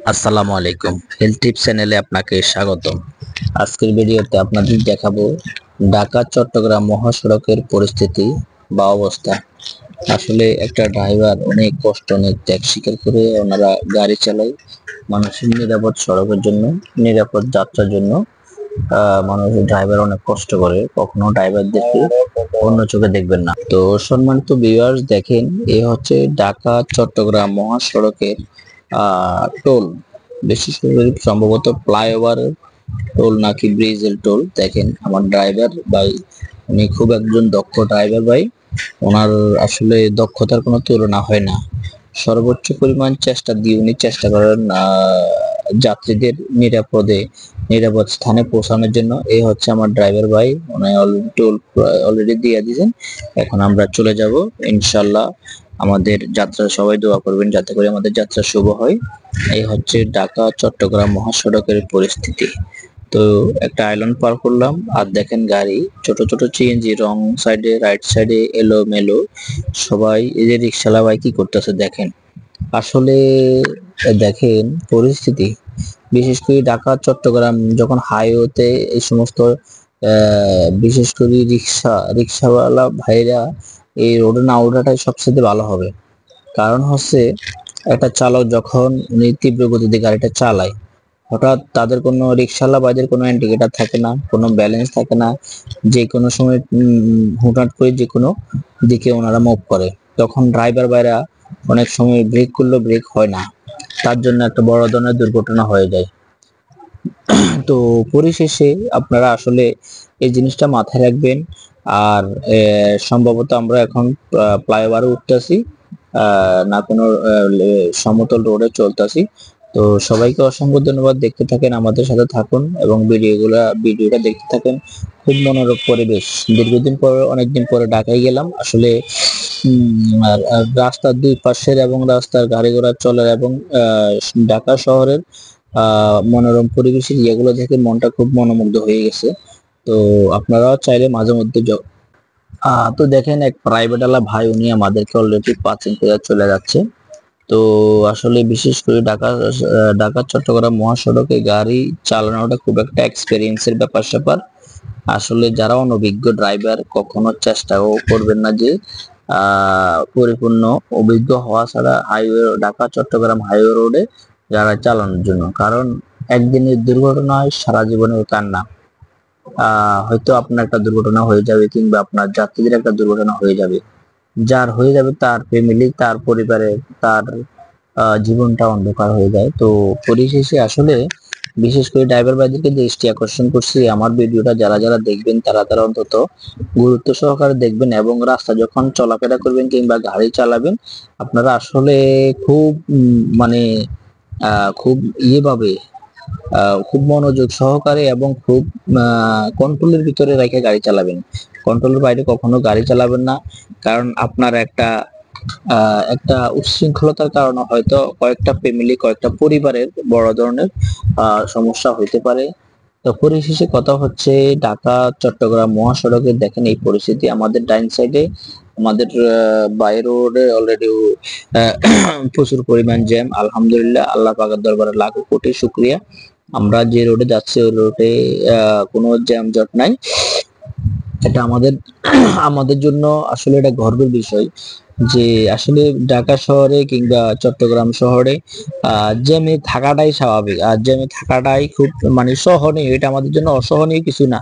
আসসালামু আলাইকুম। Health tips চ্যানেলে আপনাকে স্বাগতম। আজকের ভিডিওতে আপনাদের দেখাবো ঢাকা চট্টগ্রাম মহাসড়কের পরিস্থিতি বা অবস্থা। আসলে একটা ড্রাইভার অনেক কষ্ট অনেক ত্যাগ স্বীকার করে ওনারা গাড়ি চালায় মানুষের নিরাপদ সড়কের জন্য, নিরাপদ যাত্রার জন্য। মানুষ ড্রাইভার অনেক কষ্ট করে, কখনো ড্রাইভারদেরকে অন্য চোখে দেখবেন না। তো সম্মানিত ভিউয়ার্স, দেখেন এ হচ্ছে ঢাকা চট্টগ্রাম মহাসড়কের টোল, বিশেষ করে সম্ভবত ফ্লাইওভার টোল নাকি ব্রিজের টোল। দেখেন আমার ড্রাইভার ভাই, উনি খুব একজন দক্ষ ড্রাইভার ভাই। ওনার আসলে দক্ষতার কোনো তুলনা হয় না। সর্বোচ্চ পরিমাণ চেষ্টা দিয়ে উনি চেষ্টা করেন যাত্রীদের নিরাপদ স্থানে পৌঁছানোর জন্য। এই হচ্ছে আমার ড্রাইভার ভাই, উনি অলরেডি টোল অলরেডি দিয়ে দিয়েছেন। এখন আমরা চলে যাব ইনশাল্লাহ। আমাদের যাত্রা সবাই দোয়া করবেন যাতে করে আমাদের যাত্রা শুভ হয়। এই হচ্ছে ঢাকা চট্টগ্রাম মহাসড়কের পরিস্থিতি। তো একটা আইল্যান্ড পার করলাম, আর দেখেন গাড়ি ছোট ছোট সিএনজি রং সাইডে রাইট সাইডে এলো মেলো। সবাই এই যে রিক্সাওয়ালা ভাই কি করতেছে দেখেন। আসলে দেখেন পরিস্থিতি, বিশেষ করে ঢাকা চট্টগ্রাম যখন হাইওয়েতে এই সমস্ত বিশেষ করে রিক্সাওয়ালা ভাইরা এই রোডে না ওঠাটাই সবচেয়ে ভালো হবে। কারণ হচ্ছে একটা চালক যখন উনি তীব্র গতিতে গাড়িটা চালায়, হঠাৎ তাদের কোনো রিক্সাওয়ালা ভাইদের কোনো ইন্ডিকেটর থাকে না, কোনো ব্যালেন্স থাকে না। যে কোনো সময় হুটহাট করে যে কোনো দিকে ওনারা মুভ করে, তখন ড্রাইভার ভাইরা অনেক সময় ব্রেক করলেও ব্রেক হয় না। তার জন্য একটা বড় ধরনের দুর্ঘটনা হয়ে যায়। তো পরিশেষে আপনারা আসলে এই জিনিসটা মাথায় রাখবেন। আর সম্ভবত আমরা এখন ফ্লাইওভারে উঠতেছি, না কোনো সমতল রোডে চলতেছি। তো সবাইকে অসংখ্য ধন্যবাদ, দেখতে থাকেন আমাদের সাথে থাকুন এবং ভিডিওটা দেখতে থাকেন। খুব মনোরম পরিবেশ। দীর্ঘদিন পর অনেকদিন পরে ঢাকায় গেলাম আসলে। আর রাস্তার দুই পাশের এবং রাস্তার গাড়ি ঘোড়া চলার এবং ঢাকা শহরের মনোরম পরিবেশের ইয়েগুলো দেখে মনটা খুব মনোমুগ্ধ হয়ে গেছে। তো আপনারাও চাইলে মাঝে মধ্যে তো দেখেন এক প্রাইভেট ওয়ালা ভাই, উনি আমাদেরকে অলরেডি পার্কিং করে চলে যাচ্ছে। তো আসলে বিশেষ করে ঢাকা চট্টগ্রাম মহাসড়কে গাড়ি চালানোটা খুব একটা এক্সপেরিয়েন্সের ব্যাপার স্যাপার। আসলে যারা অনভিজ্ঞ ড্রাইভার কখনো চেষ্টাও করবেন না যে পরিপূর্ণ অভিজ্ঞ হওয়া ছাড়া ঢাকা চট্টগ্রাম হাইওয়ে রোডে যারা চালানোর জন্য। কারণ একদিনের দুর্ঘটনা হয় সারা জীবনের কান্না। হয়তো আপনার একটা দুর্ঘটনা হয়ে যাবে কিংবা আপনার যাত্রীদের একটা দুর্ঘটনা হয়ে যাবে, যার হয়ে যাবে তার ফ্যামিলি, তার পরিবারে, তার জীবনটা অন্ধকার হয়ে যায়। তো পরিশেষে আসলে বিশেষ করে ড্রাইভার ভাইদেরকে দৃষ্টি আকর্ষণ করছি, আমার ভিডিওটা যারা যারা দেখবেন তারা তারা অন্তত গুরুত্ব সহকারে দেখবেন এবং রাস্তা যখন চলাফেরা করবেন কিংবা গাড়ি চালাবেন আপনারা আসলে খুব মানে খুব ভাবে খুব মনোযোগ সহকারে এবং খুব কন্ট্রোলের ভিতরে রেখে গাড়ি চালাবেন। কন্ট্রোলের বাইরে কখনো গাড়ি চালাবেন না। কারণ আপনার একটা উচ্ছৃঙ্খলতার কারণে হয়তো কয়েকটা ফ্যামিলি, কয়েকটা পরিবারের বড় ধরনের সমস্যা হইতে পারে। তো পরিশেষে কথা হচ্ছে ঢাকা চট্টগ্রাম মহাসড়কে দেখেন এই পরিস্থিতি। আমাদের ডাইন সাইডে আমাদের বাই রোডে অলরেডি প্রচুর পরিমাণ জ্যাম। আলহামদুলিল্লাহ, আল্লাহ পাকের দরবারে লাখো কোটি শুকরিয়া, আমরা যে রোডে যাচ্ছি ওই রোডে কোনো জ্যাম জট নাই। এটা আমাদের আমাদের জন্য আসলে এটা গর্বের বিষয় যে আসলে ঢাকা শহরে কিংবা চট্টগ্রাম শহরে জ্যামে থাকাটাই স্বাভাবিক, আর জ্যামে থাকাটাই খুব মানে সহনীয়। এটা আমাদের জন্য অসহনীয় কিছু না,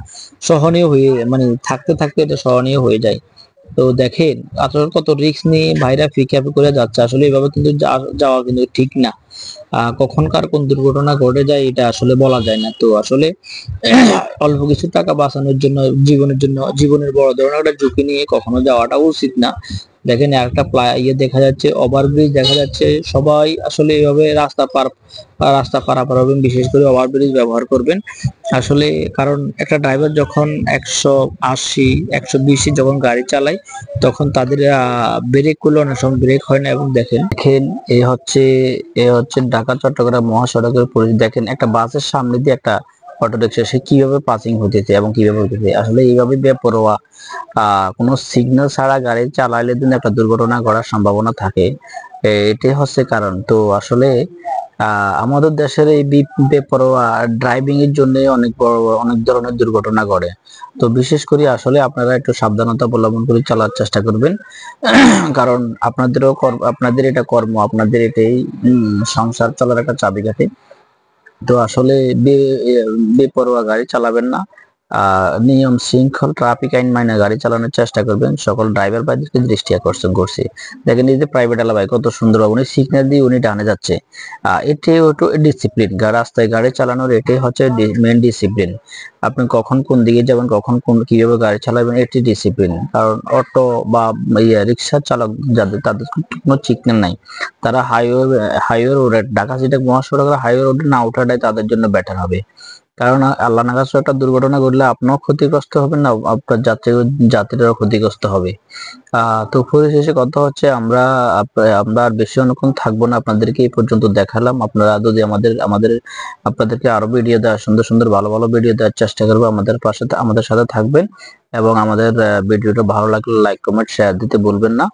সহনীয় হয়ে মানে থাকতে থাকতে এটা সহনীয় হয়ে যায়। তো দেখেন আসলে কত রিস্ক নিয়ে ভাইরা পিকআপ করে যাচ্ছে। আসলে এভাবে কিন্তু যাওয়া কিন্তু ঠিক না। কখন কার কোন দুর্ঘটনা ঘটে যায় এটা আসলে বলা যায় না। তো আসলে অল্প কিছু টাকা বাঁচানোর জন্য, জীবনের বড় ধরনের একটা ঝুঁকি নিয়ে কখনো যাওয়াটা উচিত না। দেখেন একটা দেখা যাচ্ছে, ওভারব্রিজ দেখা যাচ্ছে। সবাই আসলে এইভাবে রাস্তা পারাপার হবেন, বিশেষ করে ওভারব্রিজ ব্যবহার করবেন। আসলে কারণ একটা ড্রাইভার যখন 180 120 যখন গাড়ি চালায় তখন তাদের ব্রেক করলে অনেক সময় ব্রেক হয় না। এবং দেখেন এ হচ্ছে ঢাকা চট্টগ্রাম মহাসড়কের পরিস্থিতি। দেখেন একটা বাসের সামনে দিয়ে একটা অটো রিক্সা, সে কিভাবে পাসিং হতেছে এবং কিভাবে হতেছে। আসলে এইভাবে বেপরোয়া কোনো সিগন্যাল ছাড়া গাড়ি চালাইলে কিন্তু একটা দুর্ঘটনা ঘটার সম্ভাবনা থাকে। এটাই হচ্ছে কারণ। তো আসলে আমাদের দেশের এই বেপরোয়া ড্রাইভিং এর জন্য অনেক ধরনের দুর্ঘটনা ঘটে। তো বিশেষ করে আসলে আপনারা একটু সাবধানতা অবলম্বন করে চলার চেষ্টা করবেন। কারণ আপনাদের এটা কর্ম, আপনাদের এটাই সংসার চলার একটা চাবিকাঠি। তো আসলে বেপরোয়া গাড়ি চালাবেন না। নিয়ম শৃঙ্খল ট্রাফিক আইন মাইনে গাড়ি চালানোর চেষ্টা করবেন। সকল ড্রাইভার ভাইদেরকে দৃষ্টি আকর্ষণ করছি। দেখেন এই যে প্রাইভেট আলা ভাই কত সুন্দর উনি সিগন্যাল দিয়ে উনি ডানে যাচ্ছে। এটাই হলো ডিসিপ্লিন। রাস্তায় গাড়ি চালানোর এটাই হচ্ছে মেন ডিসিপ্লিন। আপনি কখন কোন দিকে যাবেন, কখন কিভাবে গাড়ি চালাবেন, এটি ডিসিপ্লিন। কারণ অটো বা রিক্সা চালক যাদের, তাদের কোনো সিগন্যাল নাই। তারা হাইওয়ে রোডে, ঢাকা সিটি মহাসড়কের হাইওয়ে রোডে না ওঠাটাই তাদের জন্য বেটার হবে। কারণ আল্লাহ না করুক একটা দুর্ঘটনা ঘটলে আপনিও ক্ষতিগ্রস্ত হবেন, না আপনার যাত্রীরাও ক্ষতিগ্রস্ত হবে। তো পরিশেষে কথা হচ্ছে আমরা আর বেশি অনেকক্ষণ থাকবো না, আপনাদেরকে এই পর্যন্ত দেখালাম। আপনারা যদি আপনাদেরকে আরো ভিডিও দেওয়ার, সুন্দর সুন্দর ভালো ভালো ভিডিও দেওয়ার চেষ্টা করবো। আমাদের সাথে থাকবেন এবং আমাদের ভিডিওটা ভালো লাগলে লাইক কমেন্ট শেয়ার দিতে ভুলবেন না।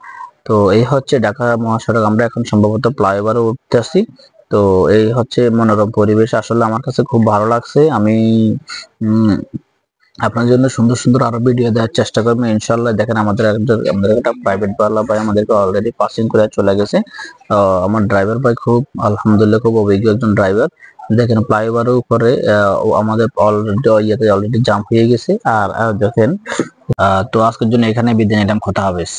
তো এই হচ্ছে ঢাকা মহাসড়ক, আমরা এখন সম্ভবত ফ্লাইওভারে উঠতেছি। তো এই হচ্ছে মনোরম পরিবেশ, আসলে আমার কাছে খুব ভালো লাগছে। আমি আপনার জন্য সুন্দর সুন্দর আরো ভিডিও দেওয়ার চেষ্টা করবো ইনশাল্লাহ। দেখেন আমাদের একটা প্রাইভেট বালা ভাই আমাদেরকে অলরেডি পাসিং করে চলে গেছে। আমার ড্রাইভার ভাই খুব আলহামদুলিল্লাহ খুব অভিজ্ঞ একজন ড্রাইভার। দেখেন ফ্লাইওভারের উপরে আমাদের অলরেডি জাম্প হয়ে গেছে। আর দেখেন তো আজকের জন্য এখানে বিদায় নিলাম, খোদা হাফেজ।